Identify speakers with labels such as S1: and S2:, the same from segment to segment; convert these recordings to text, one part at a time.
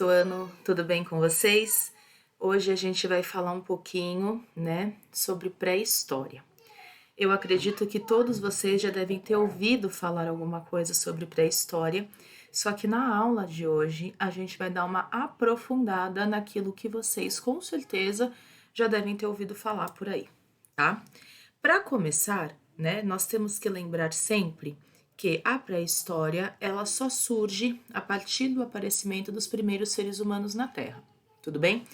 S1: Ano, tudo bem com vocês? Hoje a gente vai falar um pouquinho, sobre pré-história. Eu acredito que todos vocês já devem ter ouvido falar alguma coisa sobre pré-história, só que na aula de hoje a gente vai dar uma aprofundada naquilo que vocês com certeza já devem ter ouvido falar por aí, tá? Para começar, nós temos que lembrar sempre que a pré-história ela só surge a partir do aparecimento dos primeiros seres humanos na Terra, tudo bem?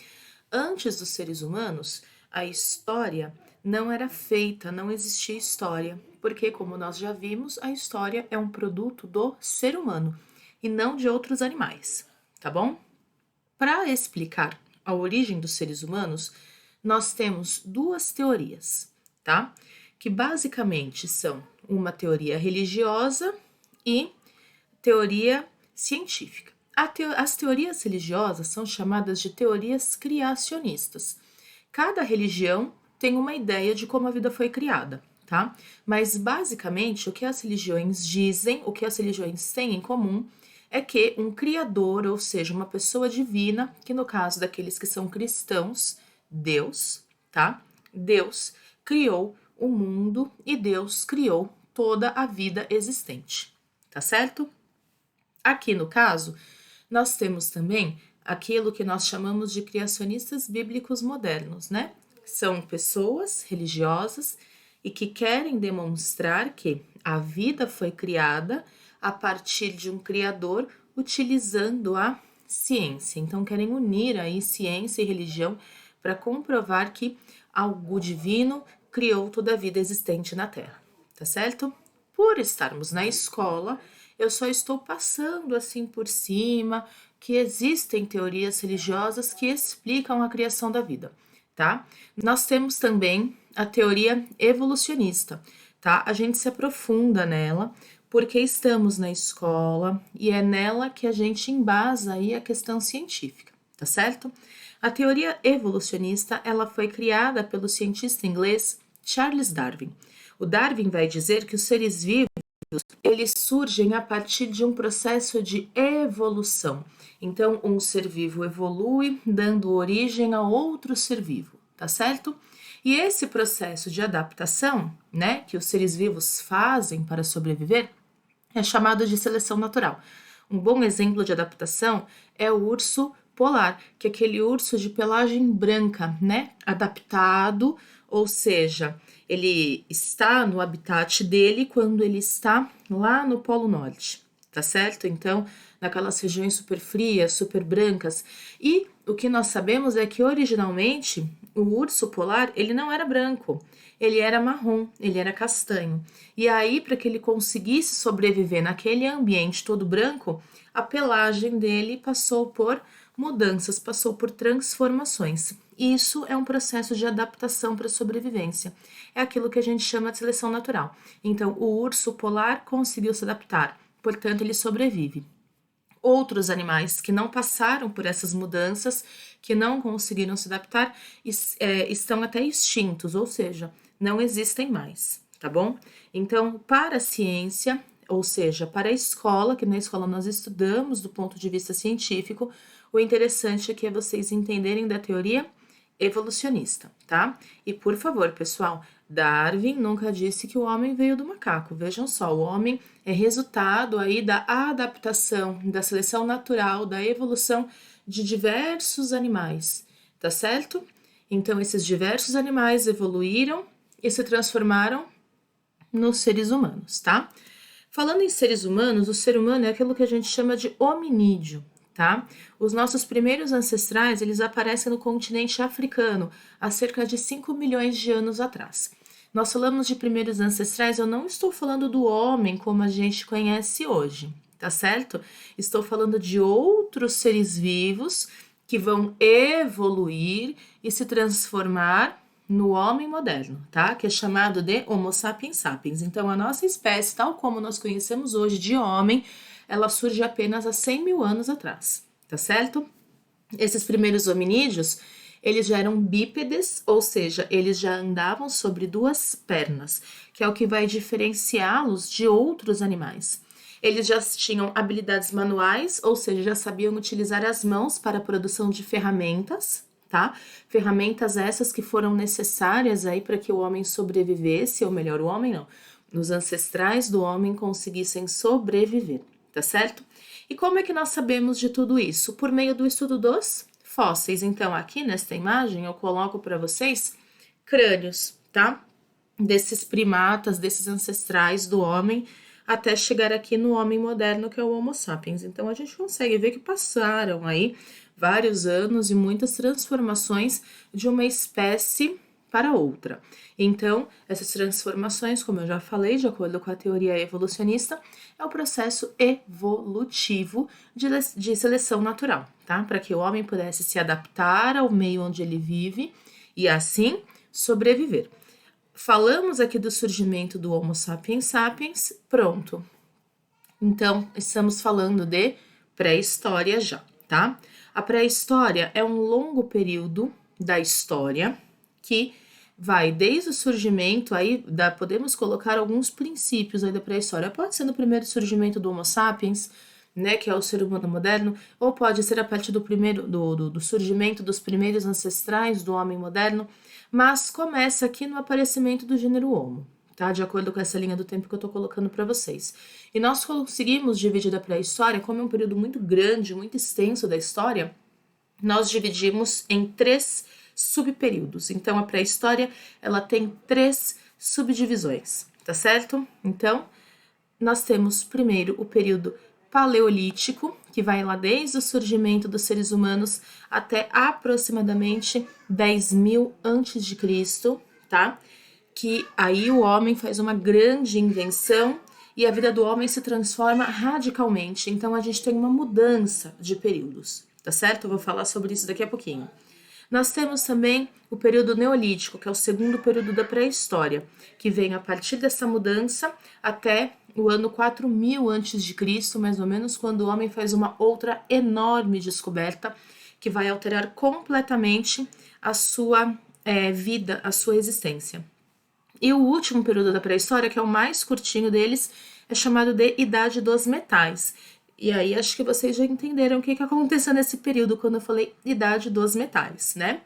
S1: Antes dos seres humanos, a história não era feita, não existia história, porque, como nós já vimos, a história é um produto do ser humano e não de outros animais, tá bom? Para explicar a origem dos seres humanos, nós temos duas teorias, tá? Que basicamente são uma teoria religiosa e teoria científica. As teorias religiosas são chamadas de teorias criacionistas. Cada religião tem uma ideia de como a vida foi criada, tá? Mas basicamente o que as religiões dizem, o que as religiões têm em comum é que um criador, ou seja, uma pessoa divina, que no caso daqueles que são cristãos, Deus, tá? Deus criou o mundo e Deus criou toda a vida existente, tá certo? Aqui no caso, nós temos também aquilo que nós chamamos de criacionistas bíblicos modernos, né? São pessoas religiosas e que querem demonstrar que a vida foi criada a partir de um criador utilizando a ciência. Então querem unir aí ciência e religião para comprovar que algo divino criou toda a vida existente na Terra, tá certo? Por estarmos na escola, eu só estou passando assim por cima que existem teorias religiosas que explicam a criação da vida, tá? Nós temos também a teoria evolucionista, tá? A gente se aprofunda nela porque estamos na escola e é nela que a gente embasa aí a questão científica, tá certo? A teoria evolucionista, ela foi criada pelo cientista inglês Charles Darwin. O Darwin vai dizer que os seres vivos eles surgem a partir de um processo de evolução. Então, um ser vivo evolui, dando origem a outro ser vivo, tá certo? E esse processo de adaptação, que os seres vivos fazem para sobreviver, é chamado de seleção natural. Um bom exemplo de adaptação é o urso polar, que é aquele urso de pelagem branca, adaptado, ou seja, ele está no habitat dele quando ele está lá no Polo Norte, tá certo? Então, naquelas regiões super frias, super brancas. E o que nós sabemos é que originalmente o urso polar, ele não era branco, ele era marrom, ele era castanho. E aí, para que ele conseguisse sobreviver naquele ambiente todo branco, a pelagem dele passou por mudanças, passou por transformações. Isso é um processo de adaptação para a sobrevivência. É aquilo que a gente chama de seleção natural. Então, o urso polar conseguiu se adaptar, portanto, ele sobrevive. Outros animais que não passaram por essas mudanças, que não conseguiram se adaptar, estão até extintos, ou seja, não existem mais, tá bom? Então, para a ciência, ou seja, para a escola, que na escola nós estudamos do ponto de vista científico, o interessante é vocês entenderem da teoria evolucionista, tá? E por favor, pessoal, Darwin nunca disse que o homem veio do macaco. Vejam só, o homem é resultado aí da adaptação, da seleção natural, da evolução de diversos animais, tá certo? Então, esses diversos animais evoluíram e se transformaram nos seres humanos, tá? Falando em seres humanos, o ser humano é aquilo que a gente chama de hominídeo, tá? Os nossos primeiros ancestrais, eles aparecem no continente africano há cerca de 5 milhões de anos atrás. Nós falamos de primeiros ancestrais, eu não estou falando do homem como a gente conhece hoje, tá certo? Estou falando de outros seres vivos que vão evoluir e se transformar no homem moderno, tá? Que é chamado de Homo sapiens sapiens. Então, a nossa espécie, tal como nós conhecemos hoje de homem, ela surge apenas há 100 mil anos atrás, tá certo? Esses primeiros hominídeos, eles já eram bípedes, ou seja, eles já andavam sobre duas pernas, que é o que vai diferenciá-los de outros animais. Eles já tinham habilidades manuais, ou seja, já sabiam utilizar as mãos para a produção de ferramentas, tá? Ferramentas essas que foram necessárias aí para que o homem sobrevivesse, ou melhor, o homem não, os ancestrais do homem conseguissem sobreviver, tá certo? E como é que nós sabemos de tudo isso? Por meio do estudo dos fósseis. Então, aqui nesta imagem eu coloco para vocês crânios, tá? Desses primatas, desses ancestrais do homem, até chegar aqui no homem moderno, que é o Homo sapiens. Então, a gente consegue ver que passaram aí vários anos e muitas transformações de uma espécie para outra. Então, essas transformações, como eu já falei, de acordo com a teoria evolucionista, é o processo evolutivo de seleção natural, tá? Para que o homem pudesse se adaptar ao meio onde ele vive e assim sobreviver. Falamos aqui do surgimento do Homo sapiens sapiens, pronto. Então, estamos falando de pré-história já, tá? A pré-história é um longo período da história que vai desde o surgimento, aí podemos colocar alguns princípios aí da pré-história. Pode ser no primeiro surgimento do Homo sapiens, né, que é o ser humano moderno, ou pode ser a partir do surgimento dos primeiros ancestrais do homem moderno, mas começa aqui no aparecimento do gênero Homo, tá? De acordo com essa linha do tempo que eu tô colocando para vocês. E nós conseguimos dividir a pré-história, como é um período muito grande, muito extenso da história, nós dividimos em 3 subperíodos. Então, a pré-história, ela tem 3 subdivisões, tá certo? Então, nós temos primeiro o período paleolítico, que vai lá desde o surgimento dos seres humanos até aproximadamente 10.000 antes de Cristo, tá? Que aí o homem faz uma grande invenção e a vida do homem se transforma radicalmente. Então, a gente tem uma mudança de períodos, tá certo? Eu vou falar sobre isso daqui a pouquinho. Nós temos também o período neolítico, que é o segundo período da pré-história, que vem a partir dessa mudança até o ano 4000 a.C., mais ou menos, quando o homem faz uma outra enorme descoberta que vai alterar completamente a sua vida, a sua existência. E o último período da pré-história, que é o mais curtinho deles, é chamado de Idade dos Metais. E aí acho que vocês já entenderam o que aconteceu nesse período quando eu falei Idade dos Metais, né?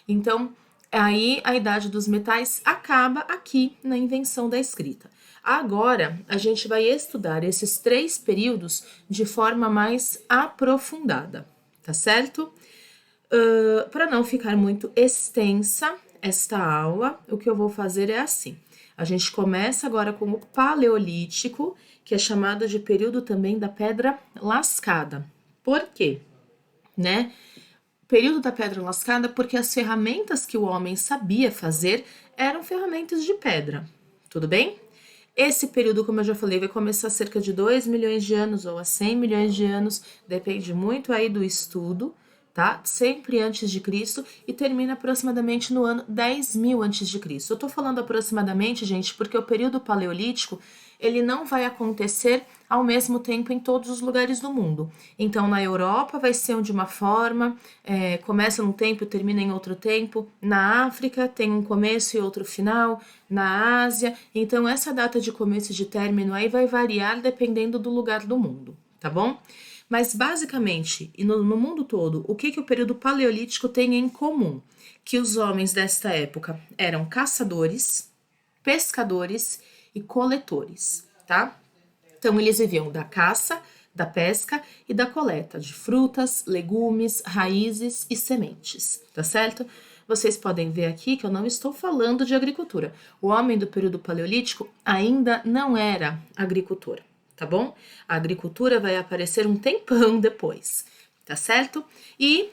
S1: Então, aí a Idade dos Metais acaba aqui na invenção da escrita. Agora, a gente vai estudar esses 3 períodos de forma mais aprofundada, tá certo? Para não ficar muito extensa esta aula, o que eu vou fazer é assim. A gente começa agora com o Paleolítico, que é chamado de período também da Pedra Lascada. Por quê? Né? Período da Pedra Lascada porque as ferramentas que o homem sabia fazer eram ferramentas de pedra. Tudo bem? Esse período, como eu já falei, vai começar cerca de 2 milhões de anos ou a 100 milhões de anos, depende muito aí do estudo, tá? Sempre antes de Cristo e termina aproximadamente no ano 10.000 antes de Cristo. Eu tô falando aproximadamente, gente, porque o período paleolítico, ele não vai acontecer ao mesmo tempo em todos os lugares do mundo. Então, na Europa vai ser de uma forma, começa num tempo e termina em outro tempo. Na África tem um começo e outro final. Na Ásia, então essa data de começo e de término aí vai variar dependendo do lugar do mundo, tá bom? Mas basicamente, e no mundo todo, o que o período paleolítico tem em comum? Que os homens desta época eram caçadores, pescadores e coletores, tá? Então, eles viviam da caça, da pesca e da coleta de frutas, legumes, raízes e sementes, tá certo? Vocês podem ver aqui que eu não estou falando de agricultura. O homem do período paleolítico ainda não era agricultor, tá bom? A agricultura vai aparecer um tempão depois, tá certo? E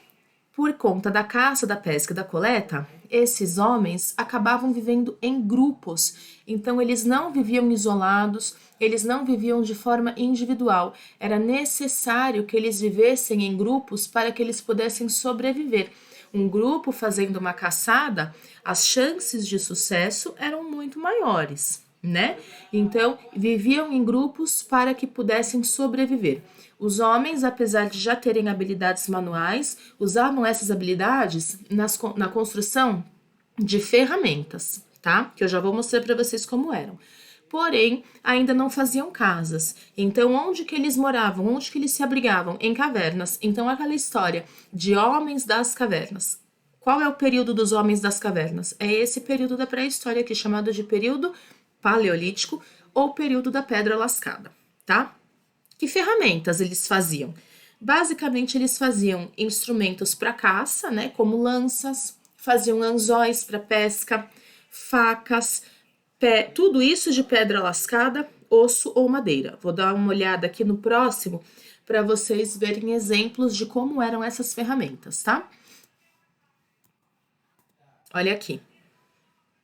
S1: por conta da caça, da pesca e da coleta, esses homens acabavam vivendo em grupos. Então, eles não viviam isolados, eles não viviam de forma individual. Era necessário que eles vivessem em grupos para que eles pudessem sobreviver. Um grupo fazendo uma caçada, as chances de sucesso eram muito maiores, né? Então, viviam em grupos para que pudessem sobreviver. Os homens, apesar de já terem habilidades manuais, usavam essas habilidades na construção de ferramentas, tá? Que eu já vou mostrar para vocês como eram. porém ainda não faziam casas. Então, onde que eles moravam? Onde que eles se abrigavam? Em cavernas. Então, aquela história de homens das cavernas. Qual é o período dos homens das cavernas? É esse período da pré-história aqui, chamado de período paleolítico ou período da pedra lascada, tá? Que ferramentas eles faziam? Basicamente, eles faziam instrumentos para caça, né, como lanças, faziam anzóis para pesca, facas, tudo isso de pedra lascada, osso ou madeira. Vou dar uma olhada aqui no próximo para vocês verem exemplos de como eram essas ferramentas, tá? Olha aqui,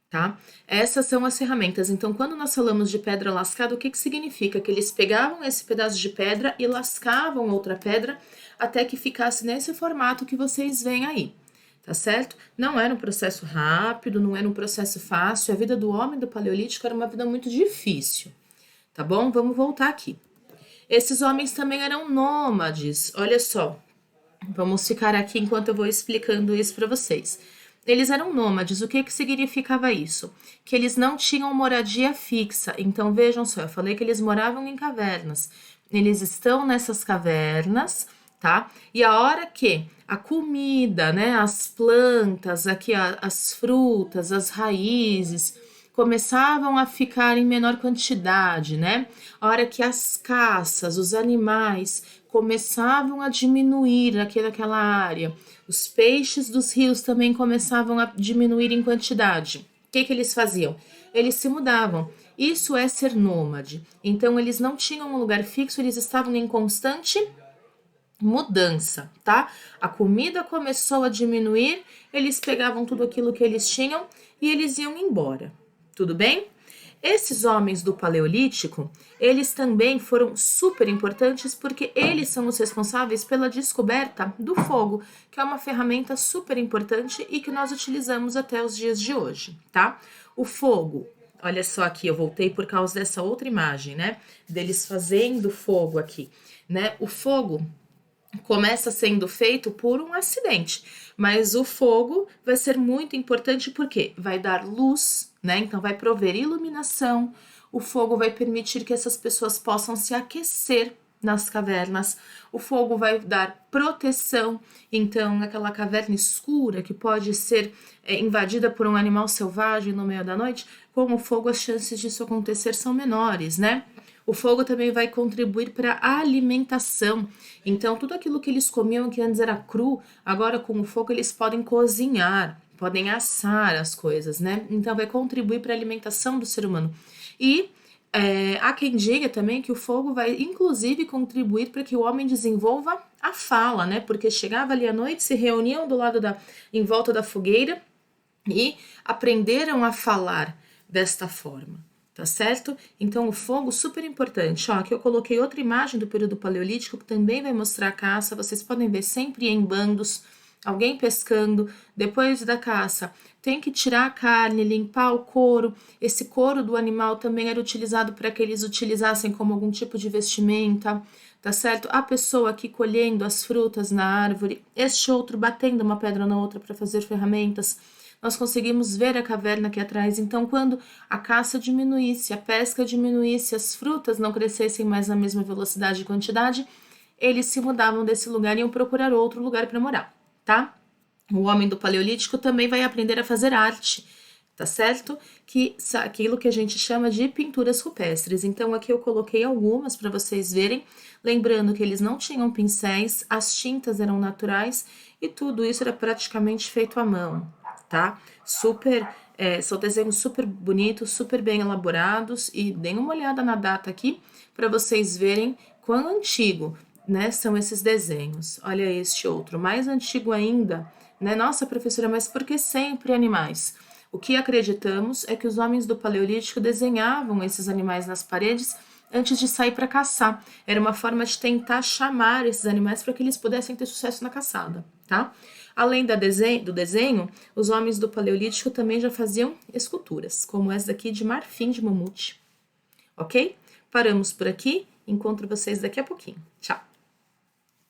S1: tá? Essas são as ferramentas. Então, quando nós falamos de pedra lascada, o que significa? Que eles pegavam esse pedaço de pedra e lascavam outra pedra até que ficasse nesse formato que vocês veem aí, tá certo? Não era um processo rápido, não era um processo fácil. A vida do homem do Paleolítico era uma vida muito difícil, tá bom? Vamos voltar aqui. Esses homens também eram nômades, olha só. Vamos ficar aqui enquanto eu vou explicando isso para vocês. Eles eram nômades. O que significava isso? Que eles não tinham moradia fixa. Então, vejam só, eu falei que eles moravam em cavernas. Eles estão nessas cavernas, tá? E a hora que a comida, né, as plantas, aqui as frutas, as raízes começavam a ficar em menor quantidade, né? A hora que as caças, os animais começavam a diminuir aqui naquela área, os peixes dos rios também começavam a diminuir em quantidade. O que eles faziam? Eles se mudavam. Isso é ser nômade. Então, eles não tinham um lugar fixo, eles estavam em constante mudança, tá? A comida começou a diminuir, eles pegavam tudo aquilo que eles tinham e eles iam embora. Tudo bem? Esses homens do Paleolítico, eles também foram super importantes porque eles são os responsáveis pela descoberta do fogo, que é uma ferramenta super importante e que nós utilizamos até os dias de hoje, tá? O fogo, olha só aqui, eu voltei por causa dessa outra imagem, né? Deles fazendo fogo aqui, né? O fogo começa sendo feito por um acidente, mas o fogo vai ser muito importante porque vai dar luz, né? Então vai prover iluminação. O fogo vai permitir que essas pessoas possam se aquecer nas cavernas. O fogo vai dar proteção. Então, naquela caverna escura que pode ser invadida por um animal selvagem no meio da noite, com o fogo as chances disso acontecer são menores, né? O fogo também vai contribuir para a alimentação. Então, tudo aquilo que eles comiam que antes era cru, agora com o fogo eles podem cozinhar, podem assar as coisas, né? Então, vai contribuir para a alimentação do ser humano. E há quem diga também que o fogo vai, inclusive, contribuir para que o homem desenvolva a fala, né? Porque chegava ali à noite, se reuniam em volta da fogueira e aprenderam a falar desta forma. Tá certo? Então, o fogo super importante. Ó, aqui eu coloquei outra imagem do período paleolítico que também vai mostrar a caça. Vocês podem ver sempre em bandos, alguém pescando. Depois da caça, tem que tirar a carne, limpar o couro. Esse couro do animal também era utilizado para que eles utilizassem como algum tipo de vestimenta. Tá certo? A pessoa aqui colhendo as frutas na árvore, este outro batendo uma pedra na outra para fazer ferramentas. Nós conseguimos ver a caverna aqui atrás. Então, quando a caça diminuísse, a pesca diminuísse, as frutas não crescessem mais na mesma velocidade e quantidade, eles se mudavam desse lugar e iam procurar outro lugar para morar, tá? O homem do Paleolítico também vai aprender a fazer arte, tá certo? Aquilo que a gente chama de pinturas rupestres. Então, aqui eu coloquei algumas para vocês verem, lembrando que eles não tinham pincéis, as tintas eram naturais e tudo isso era praticamente feito à mão, tá? São desenhos super bonitos, super bem elaborados e deem uma olhada na data aqui para vocês verem quão antigo, né, são esses desenhos. Olha este outro, mais antigo ainda, né? Nossa, professora, mas por que sempre animais? O que acreditamos é que os homens do Paleolítico desenhavam esses animais nas paredes antes de sair para caçar. Era uma forma de tentar chamar esses animais para que eles pudessem ter sucesso na caçada, tá? Além do desenho, os homens do Paleolítico também já faziam esculturas, como essa daqui de marfim de mamute. Ok? Paramos por aqui. Encontro vocês daqui a pouquinho. Tchau!